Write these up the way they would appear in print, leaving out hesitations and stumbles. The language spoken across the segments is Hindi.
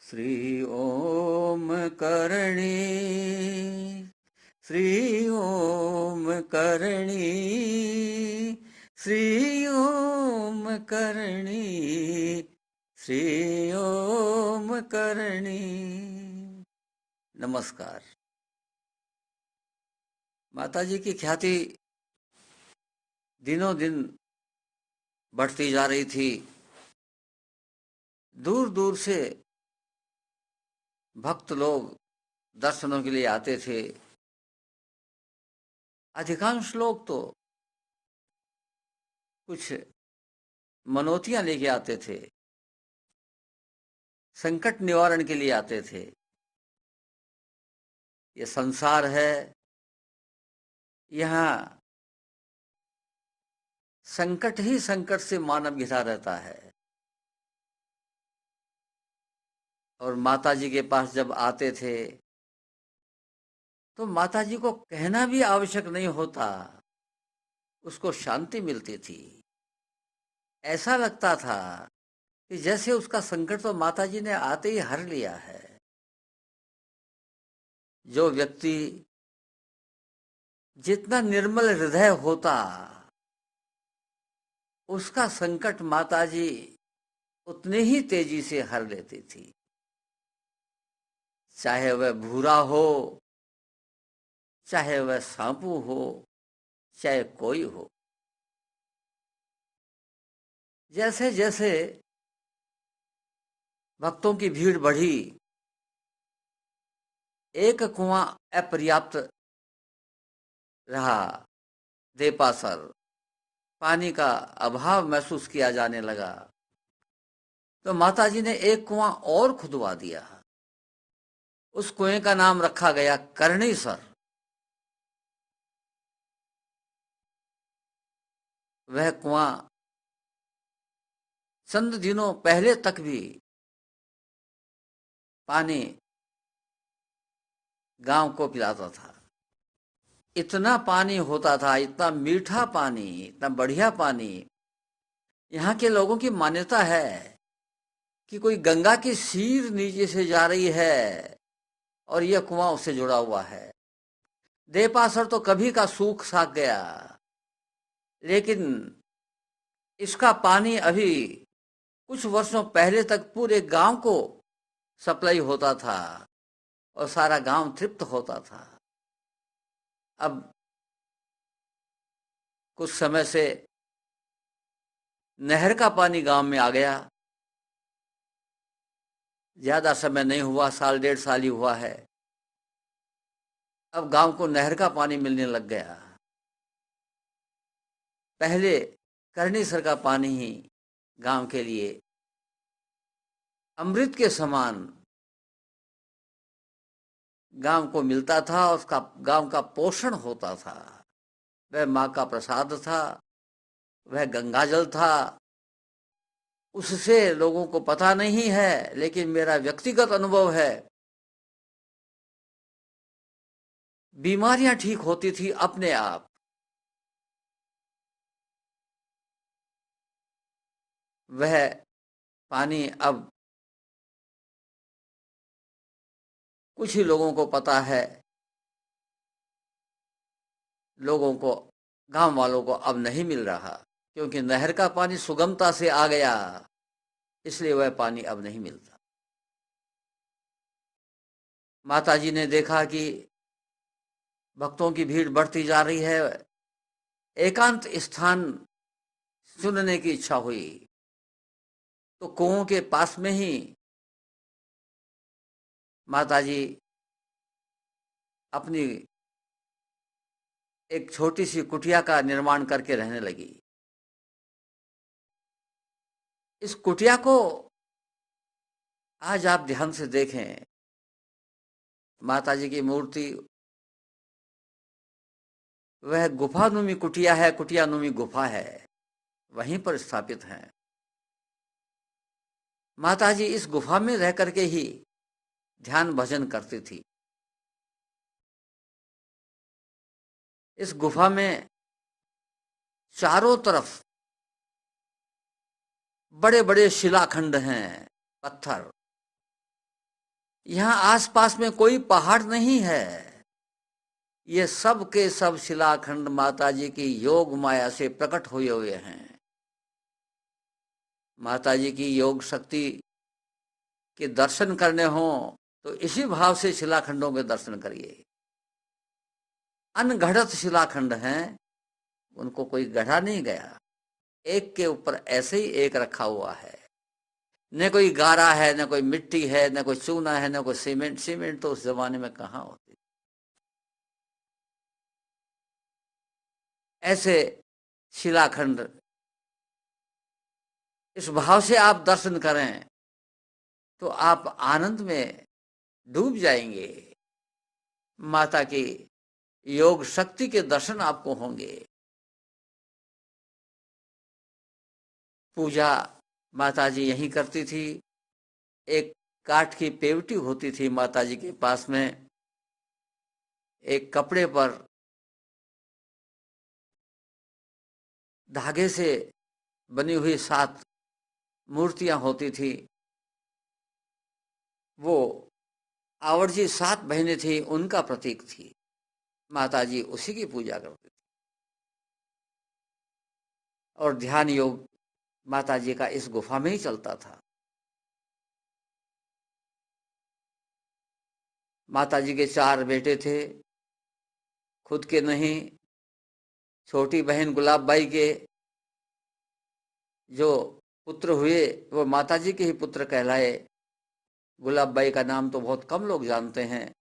श्री ओम करणी, श्री ओम करणी, श्री ओम करणी, श्री ओम करणी। नमस्कार। माताजी की ख्याति दिनों दिन बढ़ती जा रही थी। दूर दूर से भक्त लोग दर्शनों के लिए आते थे। अधिकांश लोग तो कुछ मनोतियां लेके आते थे, संकट निवारण के लिए आते थे। ये संसार है, यहाँ संकट ही संकट से मानव घिरा रहता है। और माताजी के पास जब आते थे तो माताजी को कहना भी आवश्यक नहीं होता, उसको शांति मिलती थी। ऐसा लगता था कि जैसे उसका संकट तो माताजी ने आते ही हर लिया है। जो व्यक्ति जितना निर्मल हृदय होता, उसका संकट माताजी उतने ही तेजी से हर लेती थी। चाहे वह भूरा हो, चाहे वह सांपू हो, चाहे कोई हो। जैसे जैसे भक्तों की भीड़ बढ़ी, एक कुआं अपर्याप्त रहा। देपासर पानी का अभाव महसूस किया जाने लगा तो माताजी ने एक कुआं और खुदवा दिया। उस कुएं का नाम रखा गया कर्णेसर। वह कुआं चंद दिनों पहले तक भी पानी गांव को पिलाता था। इतना पानी होता था, इतना मीठा पानी, इतना बढ़िया पानी। यहाँ के लोगों की मान्यता है कि कोई गंगा की सीर नीचे से जा रही है और यह कुआं उससे जुड़ा हुआ है। देपासर तो कभी का सूख साख गया, लेकिन इसका पानी अभी कुछ वर्षों पहले तक पूरे गांव को सप्लाई होता था और सारा गांव तृप्त होता था। अब कुछ समय से नहर का पानी गांव में आ गया। ज्यादा समय नहीं हुआ, साल डेढ़ साल ही हुआ है। अब गांव को नहर का पानी मिलने लग गया। पहले कर्णेसर का पानी ही गांव के लिए अमृत के समान गांव को मिलता था। उसका गांव का पोषण होता था। वह माँ का प्रसाद था, वह गंगाजल था। उससे लोगों को पता नहीं है, लेकिन मेरा व्यक्तिगत अनुभव है, बीमारियां ठीक होती थी अपने आप। वह पानी अब कुछ ही लोगों को पता है। लोगों को, गांव वालों को अब नहीं मिल रहा, क्योंकि नहर का पानी सुगमता से आ गया, इसलिए वह पानी अब नहीं मिलता। माताजी ने देखा कि भक्तों की भीड़ बढ़ती जा रही है। एकांत स्थान चुनने की इच्छा हुई तो कुओं के पास में ही माताजी अपनी एक छोटी सी कुटिया का निर्माण करके रहने लगी। इस कुटिया को आज आप ध्यान से देखें, माताजी की मूर्ति वह गुफानुमी कुटिया है, कुटियानुमी गुफा है, वहीं पर स्थापित है। माताजी इस गुफा में रह करके ही ध्यान भजन करती थी। इस गुफा में चारों तरफ बड़े बड़े शिलाखंड हैं, पत्थर। यहाँ आसपास में कोई पहाड़ नहीं है। ये सब के सब शिलाखंड माता जी की योग माया से प्रकट हुए हुए हैं। माता जी की योग शक्ति के दर्शन करने हो तो इसी भाव से शिलाखंडों के दर्शन करिए। अनगढ़त शिलाखंड हैं, उनको कोई गढ़ा नहीं गया, एक के ऊपर ऐसे ही एक रखा हुआ है। न कोई गारा है, न कोई मिट्टी है, न कोई चूना है, न कोई सीमेंट। सीमेंट तो उस जमाने में कहाँ होती। ऐसे शिलाखंड इस भाव से आप दर्शन करें तो आप आनंद में डूब जाएंगे। माता की योग शक्ति के दर्शन आपको होंगे। पूजा माता जी यहीं करती थी। एक काठ की पेवटी होती थी माता जी के पास में। एक कपड़े पर धागे से बनी हुई 7 मूर्तियां होती थी। वो आवर्जी 7 बहनें थी, उनका प्रतीक थी। माता जी उसी की पूजा करती थी। और ध्यान योग माता जी का इस गुफा में ही चलता था। माता जी के 4 बेटे थे, खुद के नहीं। छोटी बहन गुलाबबाई के जो पुत्र हुए वो माता जी के ही पुत्र कहलाए। गुलाबबाई का नाम तो बहुत कम लोग जानते हैं।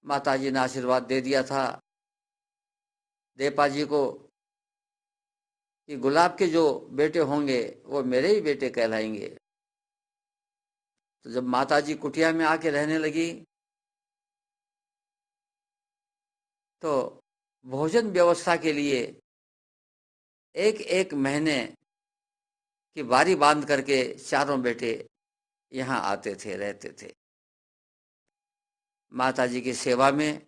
माता जी ने आशीर्वाद दे दिया था देपा जी को कि गुलाब के जो बेटे होंगे वो मेरे ही बेटे कहलाएंगे। तो जब माता जी कुटिया में आके रहने लगी तो भोजन व्यवस्था के लिए एक एक महीने की बारी बांध करके चारों बेटे यहाँ आते थे, रहते थे। माता जी की सेवा में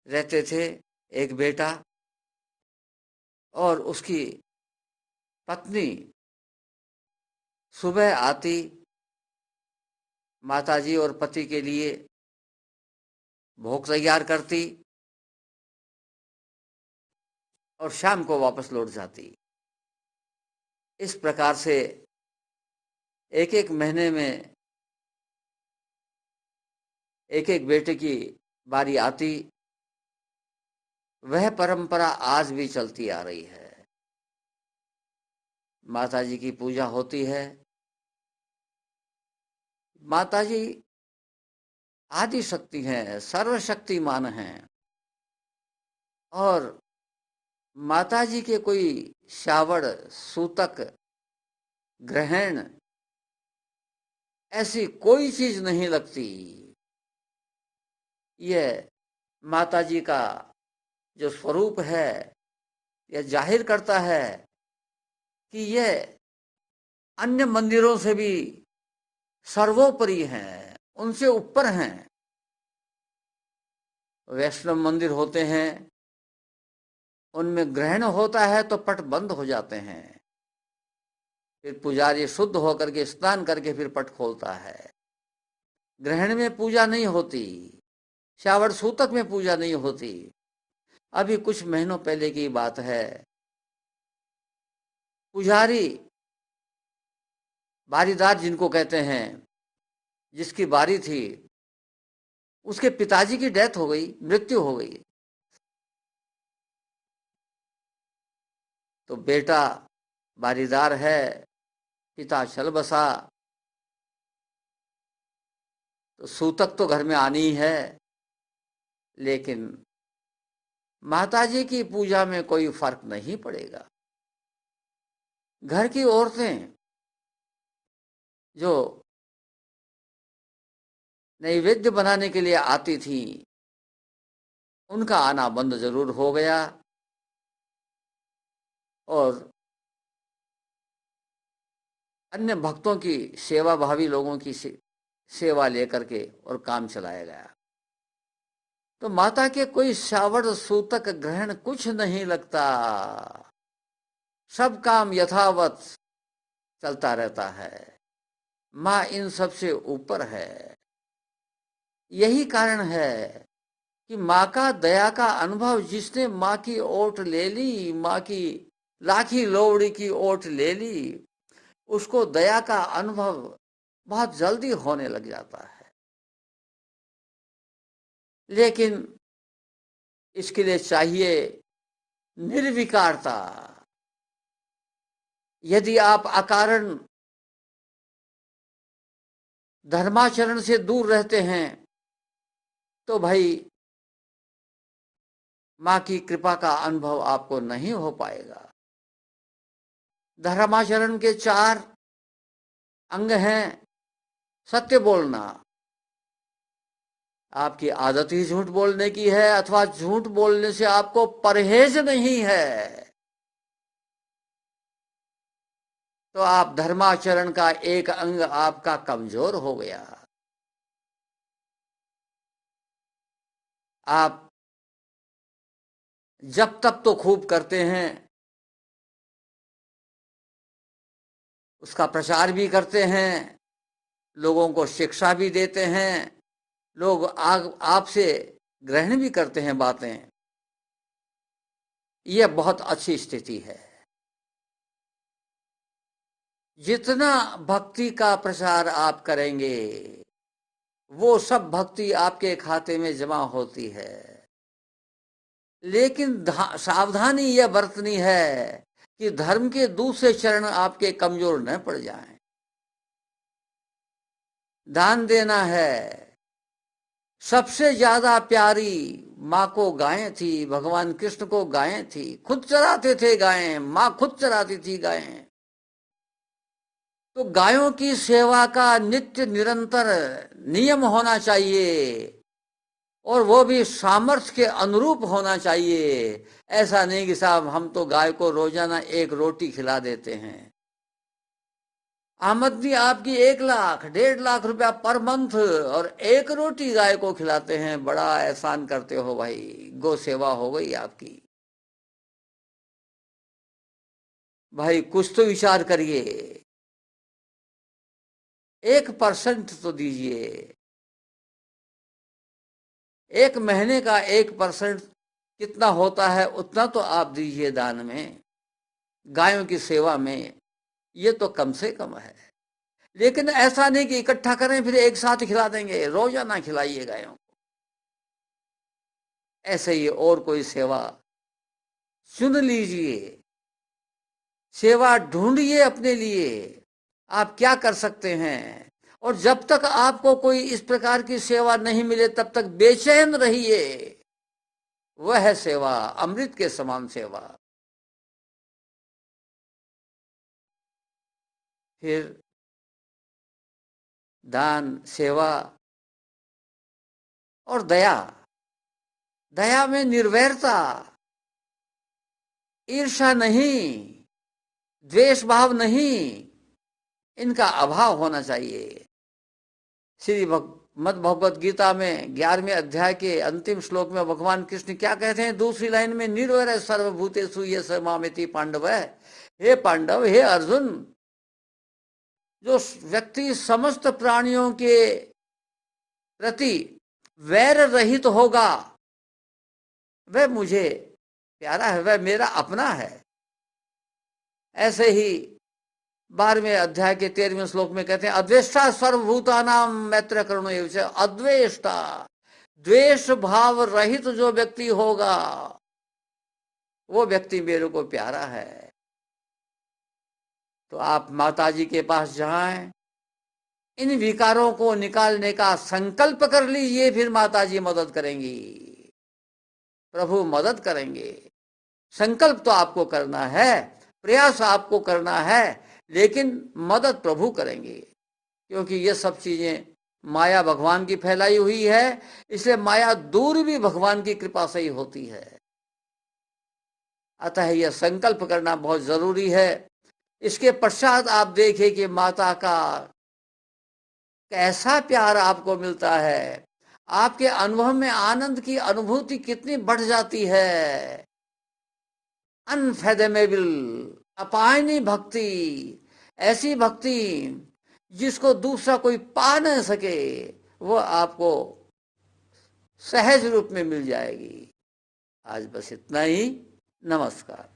रहते थे। एक बेटा और उसकी पत्नी सुबह आती माता जी और पति के लिए भोग तैयार करती और शाम को वापस लौट जाती। इस प्रकार से एक एक महीने में एक एक बेटे की बारी आती। वह परंपरा आज भी चलती आ रही है। माता जी की पूजा होती है। माता जी आदि शक्ति हैं, सर्वशक्तिमान हैं। और माता जी के कोई श्रावण, सूतक, ग्रहण ऐसी कोई चीज नहीं लगती। यह माता जी का जो स्वरूप है यह जाहिर करता है कि यह अन्य मंदिरों से भी सर्वोपरि हैं, उनसे ऊपर हैं। वैष्णव मंदिर होते हैं, उनमें ग्रहण होता है तो पट बंद हो जाते हैं। फिर पुजारी शुद्ध होकर के स्नान करके फिर पट खोलता है। ग्रहण में पूजा नहीं होती, श्रावण सूतक में पूजा नहीं होती। अभी कुछ महीनों पहले की बात है, पुजारी, बारीदार जिनको कहते हैं, जिसकी बारी थी, उसके पिताजी की डेथ हो गई, मृत्यु हो गई। तो बेटा बारीदार है, पिता चल बसा, तो सूतक तो घर में आनी ही है। लेकिन माताजी की पूजा में कोई फर्क नहीं पड़ेगा। घर की औरतें जो नैवेद्य बनाने के लिए आती थी, उनका आना बंद जरूर हो गया। और अन्य भक्तों की, सेवा भावी लोगों की सेवा लेकर के और काम चलाया गया। तो माता के कोई श्रावण सूतक ग्रहण कुछ नहीं लगता। सब काम यथावत चलता रहता है। माँ इन सब से ऊपर है। यही कारण है कि माँ का दया का अनुभव जिसने माँ की ओट ले ली, माँ की लाखी लोवड़ी की ओट ले ली, उसको दया का अनुभव बहुत जल्दी होने लग जाता है। लेकिन इसके लिए चाहिए निर्विकारता। यदि आप अकारण धर्माचरण से दूर रहते हैं तो भाई माँ की कृपा का अनुभव आपको नहीं हो पाएगा। धर्माचरण के 4 अंग हैं। सत्य बोलना, आपकी आदत ही झूठ बोलने की है अथवा झूठ बोलने से आपको परहेज नहीं है, तो आप धर्माचरण का एक अंग आपका कमजोर हो गया। आप जब तक तो खूब करते हैं, उसका प्रचार भी करते हैं, लोगों को शिक्षा भी देते हैं, लोग आपसे ग्रहण भी करते हैं बातें। यह बहुत अच्छी स्थिति है। जितना भक्ति का प्रचार आप करेंगे वो सब भक्ति आपके खाते में जमा होती है। लेकिन सावधानी यह बरतनी है कि धर्म के दूसरे चरण आपके कमजोर न पड़ जाएं। दान देना है। सबसे ज्यादा प्यारी माँ को गायें थी, भगवान कृष्ण को गायें थी, खुद चराते थे गायें, माँ खुद चराती थी गायें। तो गायों की सेवा का नित्य निरंतर नियम होना चाहिए और वो भी सामर्थ्य के अनुरूप होना चाहिए। ऐसा नहीं कि साहब हम तो गाय को रोजाना 1 रोटी खिला देते हैं। आमदनी आपकी 1 लाख 1.5 लाख रुपया पर मंथ और 1 रोटी गाय को खिलाते हैं। बड़ा एहसान करते हो भाई, गौ सेवा हो गई आपकी। भाई कुछ तो विचार करिए, 1% तो दीजिए। 1 महीने का 1% कितना होता है उतना तो आप दीजिए दान में, गायों की सेवा में। ये तो कम से कम है। लेकिन ऐसा नहीं कि इकट्ठा करें फिर एक साथ खिला देंगे, रोजाना खिलाइए गायों को। ऐसे ही और कोई सेवा चुन लीजिए, सेवा ढूंढिए अपने लिए आप क्या कर सकते हैं। और जब तक आपको कोई इस प्रकार की सेवा नहीं मिले तब तक बेचैन रहिए। वह है सेवा, अमृत के समान सेवा। फिर दान, सेवा और दया। दया में निर्वैरता, ईर्ष्या नहीं, द्वेष भाव नहीं, इनका अभाव होना चाहिए। श्री मद भगवत गीता में 11वें अध्याय के अंतिम श्लोक में भगवान कृष्ण क्या कहते हैं? दूसरी लाइन में, निर्वैर सर्वभूतेषु ये मामेति पांडव। हे पांडव, हे अर्जुन, जो व्यक्ति समस्त प्राणियों के प्रति वैर रहित होगा वह मुझे प्यारा है, वह मेरा अपना है। ऐसे ही 12वें अध्याय के 13वें श्लोक में कहते हैं, अद्वेष्टा सर्वभूतानां मैत्र करुणो एव। अद्वेष्टा, द्वेष भाव रहित जो व्यक्ति होगा वो व्यक्ति मेरे को प्यारा है। तो आप माता जी के पास जाएं, इन विकारों को निकालने का संकल्प कर लीजिए, फिर माता जी मदद करेंगी, प्रभु मदद करेंगे। संकल्प तो आपको करना है, प्रयास आपको करना है, लेकिन मदद प्रभु करेंगे। क्योंकि ये सब चीजें माया भगवान की फैलाई हुई है, इसलिए माया दूर भी भगवान की कृपा से ही होती है। अतः यह संकल्प करना बहुत जरूरी है। इसके पश्चात आप देखिए कि माता का कैसा प्यार आपको मिलता है, आपके अनुभव में आनंद की अनुभूति कितनी बढ़ जाती है। अनफेदेमेबल, अपायनी भक्ति, ऐसी भक्ति जिसको दूसरा कोई पा न सके, वो आपको सहज रूप में मिल जाएगी। आज बस इतना ही। नमस्कार।